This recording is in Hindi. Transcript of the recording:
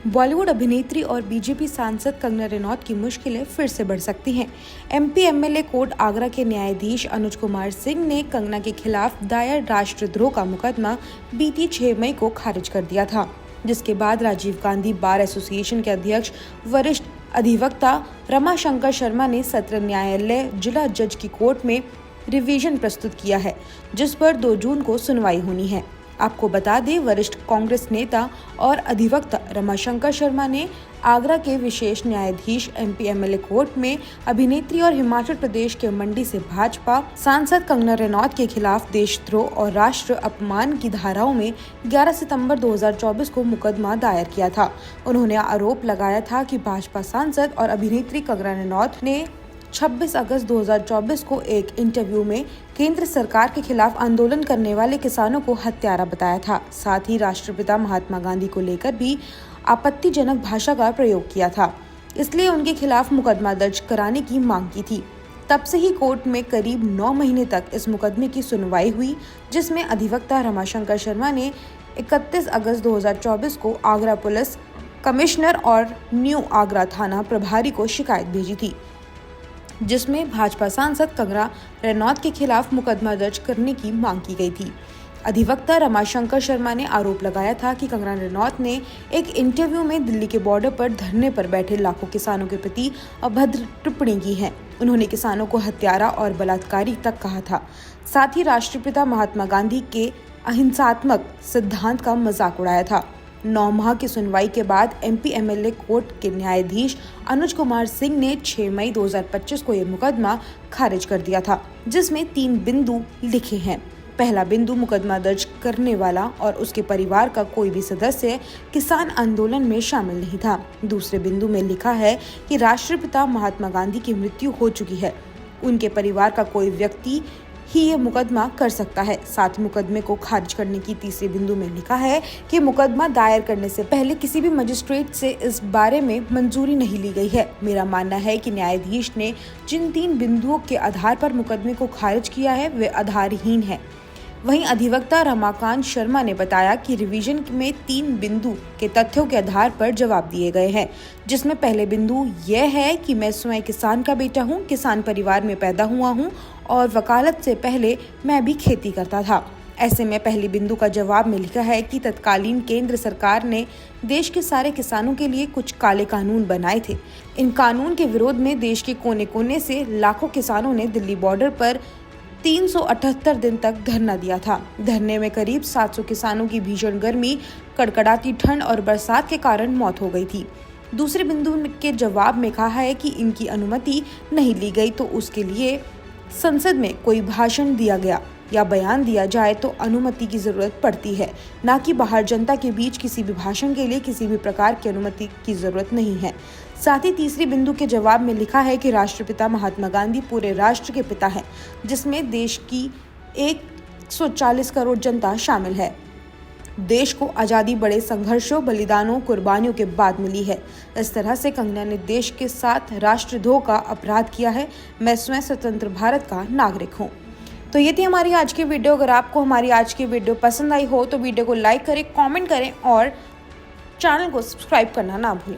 बॉलीवुड अभिनेत्री और बीजेपी सांसद कंगना रनौत की मुश्किलें फिर से बढ़ सकती हैं। एमपी एमएलए कोर्ट आगरा के न्यायाधीश अनुज कुमार सिंह ने कंगना के खिलाफ दायर राष्ट्रद्रोह का मुकदमा बीती 6 मई को खारिज कर दिया था, जिसके बाद राजीव गांधी बार एसोसिएशन के अध्यक्ष वरिष्ठ अधिवक्ता रमाशंकर शर्मा ने सत्र न्यायालय जिला जज की कोर्ट में रिवीजन प्रस्तुत किया है, जिस पर 2 जून को सुनवाई होनी है। आपको बता दें, वरिष्ठ कांग्रेस नेता और अधिवक्ता रमाशंकर शर्मा ने आगरा के विशेष न्यायाधीश एमपी एमएलए कोर्ट में अभिनेत्री और हिमाचल प्रदेश के मंडी से भाजपा सांसद कंगना रनौत के खिलाफ देशद्रोह और राष्ट्र अपमान की धाराओं में 11 सितंबर 2024 को मुकदमा दायर किया था। उन्होंने आरोप लगाया था कि भाजपा सांसद और अभिनेत्री कंगना रनौत ने 26 अगस्त 2024 को एक इंटरव्यू में केंद्र सरकार के खिलाफ आंदोलन करने वाले किसानों को हत्यारा बताया था। साथ ही राष्ट्रपिता महात्मा गांधी को लेकर भी आपत्तिजनक भाषा का प्रयोग किया था, इसलिए उनके खिलाफ मुकदमा दर्ज कराने की मांग की थी। तब से ही कोर्ट में करीब 9 महीने तक इस मुकदमे की सुनवाई हुई, जिसमें अधिवक्ता रमाशंकर शर्मा ने 31 अगस्त 2024 को आगरा पुलिस कमिश्नर और न्यू आगरा थाना प्रभारी को शिकायत भेजी थी, जिसमें भाजपा सांसद कंगना रनौत के खिलाफ मुकदमा दर्ज करने की मांग की गई थी। अधिवक्ता रमाशंकर शर्मा ने आरोप लगाया था कि कंगना रनौत ने एक इंटरव्यू में दिल्ली के बॉर्डर पर धरने पर बैठे लाखों किसानों के प्रति अभद्र टिप्पणी की है। उन्होंने किसानों को हत्यारा और बलात्कारी तक कहा था। साथ ही राष्ट्रपिता महात्मा गांधी के अहिंसात्मक सिद्धांत का मजाक उड़ाया था। 9 माह की सुनवाई के बाद एमपी एमएलए कोर्ट के न्यायाधीश अनुज कुमार सिंह ने 6 मई 2025 को यह मुकदमा खारिज कर दिया था, जिसमें 3 बिंदु लिखे हैं। पहला बिंदु, मुकदमा दर्ज करने वाला और उसके परिवार का कोई भी सदस्य किसान आंदोलन में शामिल नहीं था। दूसरे बिंदु में लिखा है कि राष्ट्रपिता महात्मा गांधी की मृत्यु हो चुकी है, उनके परिवार का कोई व्यक्ति ही ये मुकदमा कर सकता है। साथ मुकदमे को खारिज करने की तीसरे बिंदु में लिखा है कि मुकदमा दायर करने से पहले किसी भी मजिस्ट्रेट से इस बारे में मंजूरी नहीं ली गई है। मेरा मानना है कि न्यायाधीश ने जिन 3 बिंदुओं के आधार पर मुकदमे को खारिज किया है वे आधारहीन है। वहीं अधिवक्ता रमाकांत शर्मा ने बताया कि रिवीजन में 3 बिंदु के तथ्यों के आधार पर जवाब दिए गए हैं, जिसमें पहले बिंदु यह है कि मैं स्वयं किसान का बेटा हूं, किसान परिवार में पैदा हुआ हूं और वकालत से पहले मैं भी खेती करता था। ऐसे में पहले बिंदु का जवाब में लिखा है कि तत्कालीन केंद्र सरकार ने देश के सारे किसानों के लिए कुछ काले कानून बनाए थे। इन कानून के विरोध में देश के कोने कोने से लाखों किसानों ने दिल्ली बॉर्डर पर 378 दिन तक धरना दिया था। धरने में करीब 700 किसानों की भीषण गर्मी, कड़कड़ाती ठंड और बरसात के कारण मौत हो गई थी। दूसरे बिंदु के जवाब में कहा है कि इनकी अनुमति नहीं ली गई तो उसके लिए संसद में कोई भाषण दिया गया या बयान दिया जाए तो अनुमति की जरूरत पड़ती है, ना कि बाहर जनता के बीच किसी भी भाषण के लिए किसी भी प्रकार की अनुमति की जरूरत नहीं है। साथ ही तीसरे बिंदु के जवाब में लिखा है कि राष्ट्रपिता महात्मा गांधी पूरे राष्ट्र के पिता हैं, जिसमें देश की 140 करोड़ जनता शामिल है। देश को आज़ादी बड़े संघर्षों, बलिदानों, कुर्बानियों के बाद मिली है। इस तरह से कंगना ने देश के साथ राष्ट्रद्रोह का अपराध किया है। मैं स्वयं स्वतंत्र भारत का नागरिक हूँ। तो ये थी हमारी आज की वीडियो। अगर आपको हमारी आज की वीडियो पसंद आई हो तो वीडियो को लाइक करें, कमेंट करें और चैनल को सब्सक्राइब करना ना भूलें।